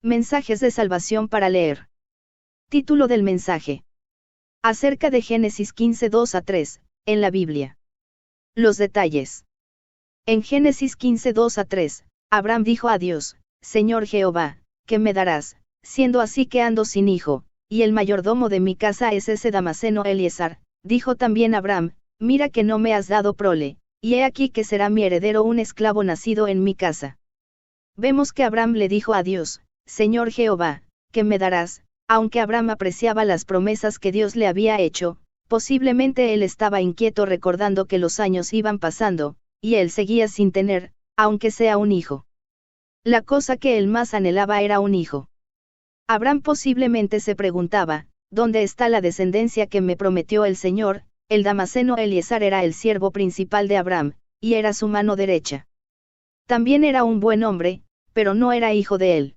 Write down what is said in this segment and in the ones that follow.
Mensajes de salvación para leer. Título del mensaje. Acerca de Génesis 15, 2-3, en la Biblia. Los detalles. En Génesis 15, 2-3, Abraham dijo a Dios: Señor Jehová, ¿qué me darás, siendo así que ando sin hijo, y el mayordomo de mi casa es ese Damaseno Eliezer? Dijo también Abraham: Mira que no me has dado prole, y he aquí que será mi heredero un esclavo nacido en mi casa. Vemos que Abraham le dijo a Dios: Señor Jehová, ¿qué me darás? Aunque Abraham apreciaba las promesas que Dios le había hecho, posiblemente él estaba inquieto recordando que los años iban pasando, y él seguía sin tener, aunque sea un hijo. La cosa que él más anhelaba era un hijo. Abraham posiblemente se preguntaba: ¿dónde está la descendencia que me prometió el Señor? El Damaseno Eliezer era el siervo principal de Abraham, y era su mano derecha. También era un buen hombre, pero no era hijo de él.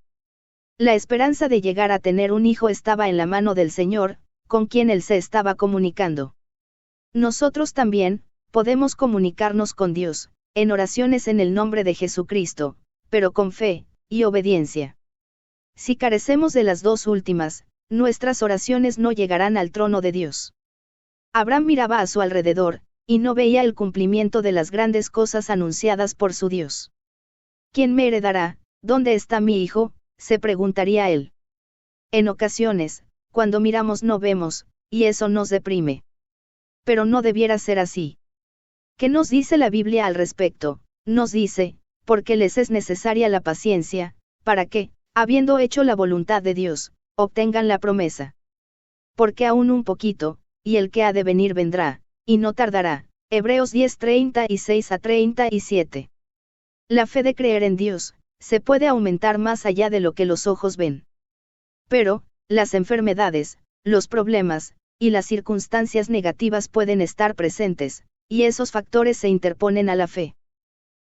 La esperanza de llegar a tener un hijo estaba en la mano del Señor, con quien él se estaba comunicando. Nosotros también podemos comunicarnos con Dios, en oraciones en el nombre de Jesucristo, pero con fe y obediencia. Si carecemos de las dos últimas, nuestras oraciones no llegarán al trono de Dios. Abraham miraba a su alrededor, y no veía el cumplimiento de las grandes cosas anunciadas por su Dios. ¿Quién me heredará? ¿Dónde está mi hijo?, se preguntaría él. En ocasiones, cuando miramos no vemos, y eso nos deprime. Pero no debiera ser así. ¿Qué nos dice la Biblia al respecto? Nos dice: porque les es necesaria la paciencia, para que, habiendo hecho la voluntad de Dios, obtengan la promesa. Porque aún un poquito, y el que ha de venir vendrá, y no tardará. Hebreos 10, 36-37. La fe de creer en Dios se puede aumentar más allá de lo que los ojos ven. Pero, las enfermedades, los problemas, y las circunstancias negativas pueden estar presentes, y esos factores se interponen a la fe.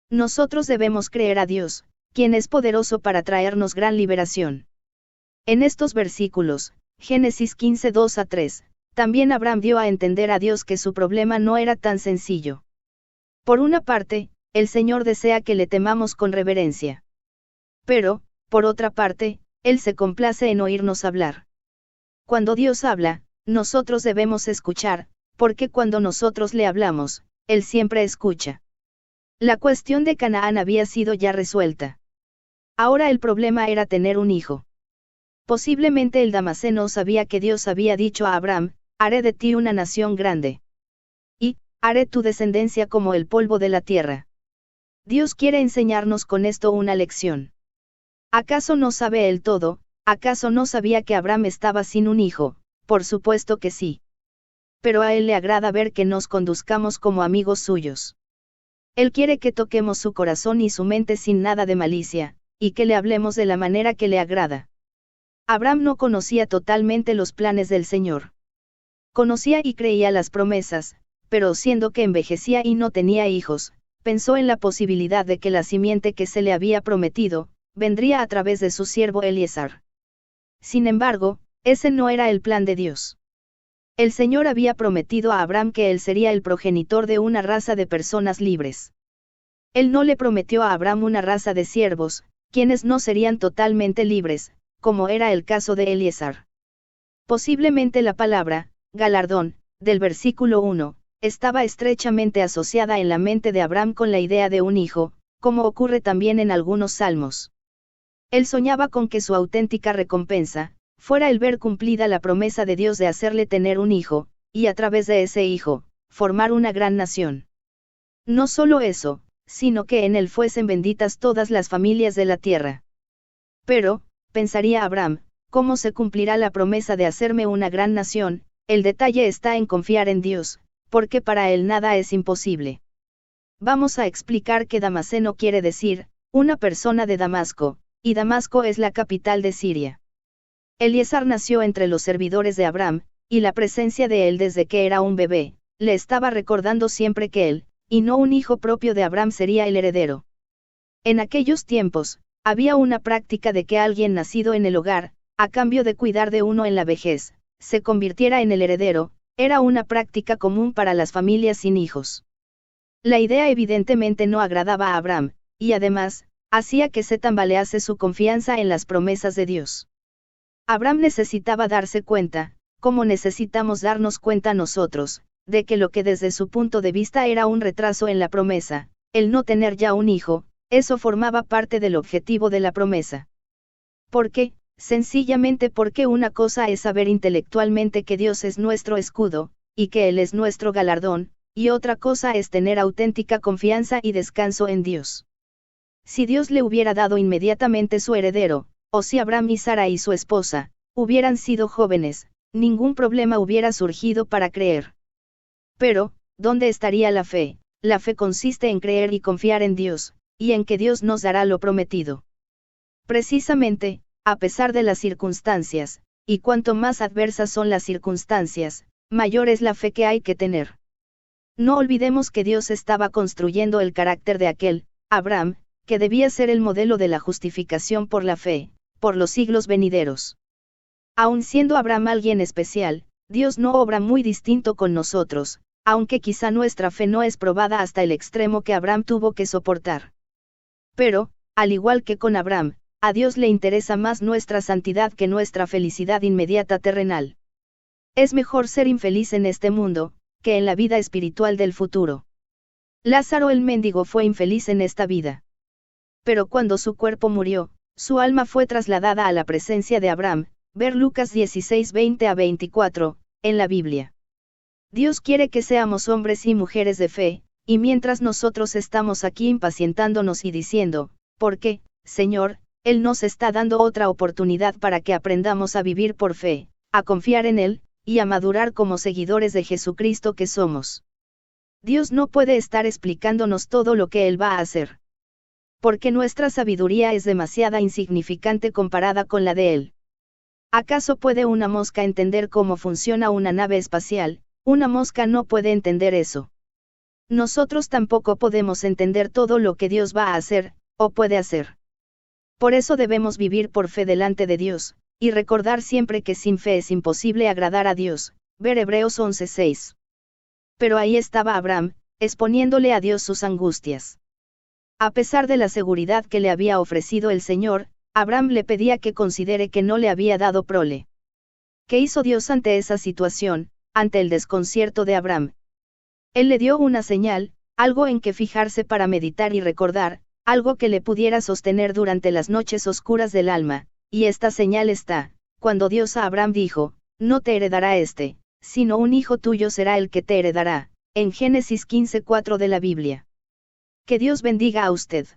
Nosotros debemos creer a Dios, quien es poderoso para traernos gran liberación. En estos versículos, Génesis 15, 2-3, también Abraham dio a entender a Dios que su problema no era tan sencillo. Por una parte, el Señor desea que le temamos con reverencia. Pero, por otra parte, Él se complace en oírnos hablar. Cuando Dios habla, nosotros debemos escuchar, porque cuando nosotros le hablamos, Él siempre escucha. La cuestión de Canaán había sido ya resuelta. Ahora el problema era tener un hijo. Posiblemente el Damaseno sabía que Dios había dicho a Abraham: haré de ti una nación grande. Y, haré tu descendencia como el polvo de la tierra. Dios quiere enseñarnos con esto una lección. ¿Acaso no sabe él todo? ¿Acaso no sabía que Abraham estaba sin un hijo? Por supuesto que sí. Pero a él le agrada ver que nos conduzcamos como amigos suyos. Él quiere que toquemos su corazón y su mente sin nada de malicia, y que le hablemos de la manera que le agrada. Abraham no conocía totalmente los planes del Señor. Conocía y creía las promesas, pero siendo que envejecía y no tenía hijos, pensó en la posibilidad de que la simiente que se le había prometido vendría a través de su siervo Eliezer. Sin embargo, ese no era el plan de Dios. El Señor había prometido a Abraham que él sería el progenitor de una raza de personas libres. Él no le prometió a Abraham una raza de siervos, quienes no serían totalmente libres, como era el caso de Eliezer. Posiblemente la palabra galardón del versículo 1 estaba estrechamente asociada en la mente de Abraham con la idea de un hijo, como ocurre también en algunos salmos. Él soñaba con que su auténtica recompensa fuera el ver cumplida la promesa de Dios de hacerle tener un hijo, y a través de ese hijo, formar una gran nación. No solo eso, sino que en él fuesen benditas todas las familias de la tierra. Pero, pensaría Abraham, ¿cómo se cumplirá la promesa de hacerme una gran nación? El detalle está en confiar en Dios, porque para él nada es imposible. Vamos a explicar que Damaseno quiere decir una persona de Damasco, y Damasco es la capital de Siria. Eliezer nació entre los servidores de Abraham, y la presencia de él desde que era un bebé, le estaba recordando siempre que él, y no un hijo propio de Abraham, sería el heredero. En aquellos tiempos, había una práctica de que alguien nacido en el hogar, a cambio de cuidar de uno en la vejez, se convirtiera en el heredero. Era una práctica común para las familias sin hijos. La idea evidentemente no agradaba a Abraham, y además, hacía que se tambalease su confianza en las promesas de Dios. Abraham necesitaba darse cuenta, como necesitamos darnos cuenta nosotros, de que lo que desde su punto de vista era un retraso en la promesa, el no tener ya un hijo, eso formaba parte del objetivo de la promesa. ¿Por qué? Sencillamente porque una cosa es saber intelectualmente que Dios es nuestro escudo, y que Él es nuestro galardón, y otra cosa es tener auténtica confianza y descanso en Dios. Si Dios le hubiera dado inmediatamente su heredero, o si Abraham y Sara y su esposa, hubieran sido jóvenes, ningún problema hubiera surgido para creer. Pero, ¿dónde estaría la fe? La fe consiste en creer y confiar en Dios, y en que Dios nos dará lo prometido. Precisamente, a pesar de las circunstancias, y cuanto más adversas son las circunstancias, mayor es la fe que hay que tener. No olvidemos que Dios estaba construyendo el carácter de aquel, Abraham, que debía ser el modelo de la justificación por la fe, por los siglos venideros. Aun siendo Abraham alguien especial, Dios no obra muy distinto con nosotros, aunque quizá nuestra fe no es probada hasta el extremo que Abraham tuvo que soportar. Pero, al igual que con Abraham, a Dios le interesa más nuestra santidad que nuestra felicidad inmediata terrenal. Es mejor ser infeliz en este mundo, que en la vida espiritual del futuro. Lázaro el mendigo fue infeliz en esta vida. Pero cuando su cuerpo murió, su alma fue trasladada a la presencia de Abraham, ver Lucas 16:20-24, en la Biblia. Dios quiere que seamos hombres y mujeres de fe, y mientras nosotros estamos aquí impacientándonos y diciendo, ¿por qué, Señor? Él nos está dando otra oportunidad para que aprendamos a vivir por fe, a confiar en Él, y a madurar como seguidores de Jesucristo que somos. Dios no puede estar explicándonos todo lo que Él va a hacer. Porque nuestra sabiduría es demasiada insignificante comparada con la de Él. ¿Acaso puede una mosca entender cómo funciona una nave espacial? Una mosca no puede entender eso. Nosotros tampoco podemos entender todo lo que Dios va a hacer, o puede hacer. Por eso debemos vivir por fe delante de Dios, y recordar siempre que sin fe es imposible agradar a Dios, ver Hebreos 11:6. Pero ahí estaba Abraham, exponiéndole a Dios sus angustias. A pesar de la seguridad que le había ofrecido el Señor, Abraham le pedía que considere que no le había dado prole. ¿Qué hizo Dios ante esa situación, ante el desconcierto de Abraham? Él le dio una señal, algo en que fijarse para meditar y recordar, algo que le pudiera sostener durante las noches oscuras del alma, y esta señal está, cuando Dios a Abraham dijo, no te heredará sino un hijo tuyo será el que te heredará, en Génesis 15:4 de la Biblia. Que Dios bendiga a usted.